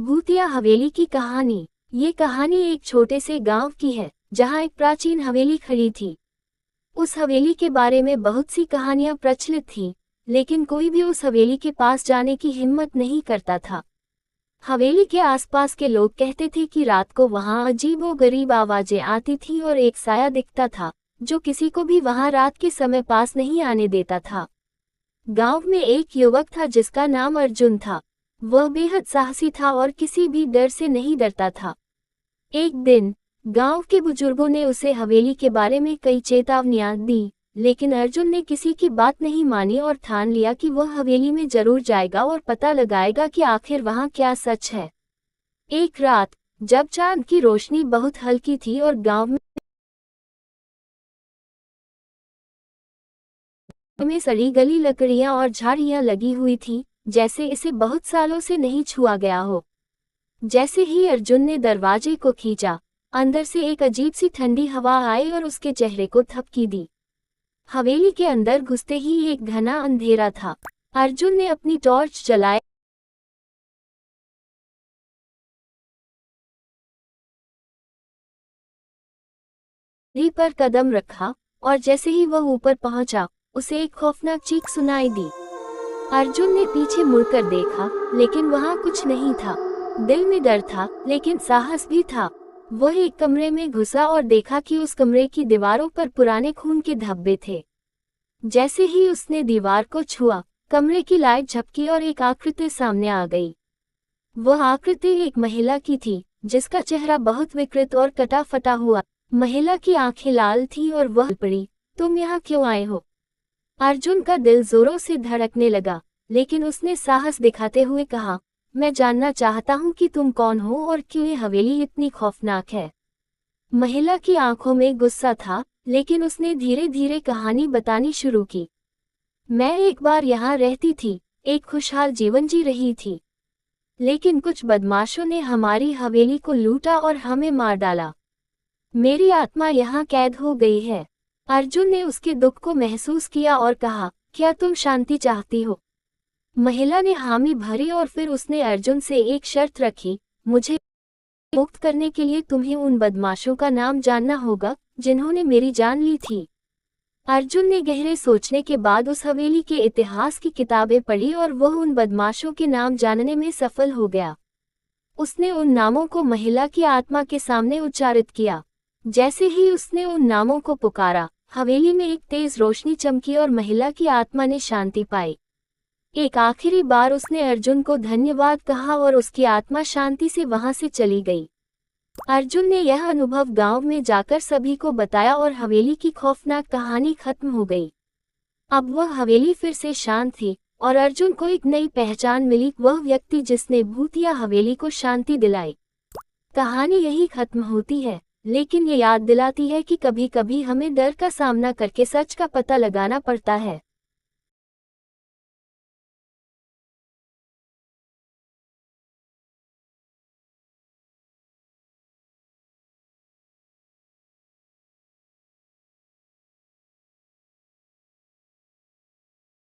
भूतिया हवेली की कहानी। ये कहानी एक छोटे से गांव की है जहां एक प्राचीन हवेली खड़ी थी। उस हवेली के बारे में बहुत सी कहानियां प्रचलित थीं, लेकिन कोई भी उस हवेली के पास जाने की हिम्मत नहीं करता था। हवेली के आसपास के लोग कहते थे कि रात को वहां अजीबोगरीब आवाजें आती थीं और एक साया दिखता था जो किसी को भी वहां रात के समय पास नहीं आने देता था। गांव में एक युवक था जिसका नाम अर्जुन था। वह बेहद साहसी था और किसी भी डर से नहीं डरता था। एक दिन गांव के बुजुर्गों ने उसे हवेली के बारे में कई चेतावनियां दी, लेकिन अर्जुन ने किसी की बात नहीं मानी और ठान लिया कि वह हवेली में जरूर जाएगा और पता लगाएगा कि आखिर वहां क्या सच है। एक रात जब चांद की रोशनी बहुत हल्की थी और गांव में सड़ी गली लकड़ियां और झाड़ियां लगी हुई थीं, जैसे इसे बहुत सालों से नहीं छुआ गया हो। जैसे ही अर्जुन ने दरवाजे को खींचा, अंदर से एक अजीब सी ठंडी हवा आई और उसके चेहरे को थपकी दी। हवेली के अंदर घुसते ही एक घना अंधेरा था। अर्जुन ने अपनी टॉर्च जलाई पर कदम रखा और जैसे ही वह ऊपर पहुंचा, उसे एक खौफनाक चीख सुनाई दी। अर्जुन ने पीछे मुड़कर देखा, लेकिन वहां कुछ नहीं था। दिल में डर था, लेकिन साहस भी था। वह एक कमरे में घुसा और देखा कि उस कमरे की दीवारों पर पुराने खून के धब्बे थे। जैसे ही उसने दीवार को छुआ, कमरे की लाइट झपकी और एक आकृति सामने आ गई। वह आकृति एक महिला की थी, जिसका चेहरा बहुत विकृत और कटा फटा हुआ। महिला की आंखें लाल थीं और वह पड़ी, तुम यहाँ क्यों आए हो? अर्जुन का दिल जोरों से धड़कने लगा, लेकिन उसने साहस दिखाते हुए कहा, मैं जानना चाहता हूँ कि तुम कौन हो और क्यों ये हवेली इतनी खौफनाक है। महिला की आंखों में गुस्सा था, लेकिन उसने धीरे धीरे कहानी बतानी शुरू की। मैं एक बार यहाँ रहती थी, एक खुशहाल जीवन जी रही थी। लेकिन कुछ बदमाशों ने हमारी हवेली को लूटा और हमें मार डाला। मेरी आत्मा यहाँ कैद हो गई है। अर्जुन ने उसके दुख को महसूस किया और कहा, क्या तुम शांति चाहती हो? महिला ने हामी भरी और फिर उसने अर्जुन से एक शर्त रखी, मुझे मुक्त करने के लिए तुम्हें उन बदमाशों का नाम जानना होगा जिन्होंने मेरी जान ली थी। अर्जुन ने गहरे सोचने के बाद उस हवेली के इतिहास की किताबें पढ़ी और वह उन बदमाशों के नाम जानने में सफल हो गया। उसने उन नामों को महिला की आत्मा के सामने उच्चारित किया। जैसे ही उसने उन नामों को पुकारा, हवेली में एक तेज रोशनी चमकी और महिला की आत्मा ने शांति पाई। एक आखिरी बार उसने अर्जुन को धन्यवाद कहा और उसकी आत्मा शांति से वहां से चली गई। अर्जुन ने यह अनुभव गांव में जाकर सभी को बताया और हवेली की खौफनाक कहानी खत्म हो गई। अब वह हवेली फिर से शांत थी और अर्जुन को एक नई पहचान मिली, वह व्यक्ति जिसने भूतिया हवेली को शांति दिलाई। कहानी यही खत्म होती है, लेकिन ये याद दिलाती है कि कभी कभी हमें डर का सामना करके सच का पता लगाना पड़ता है।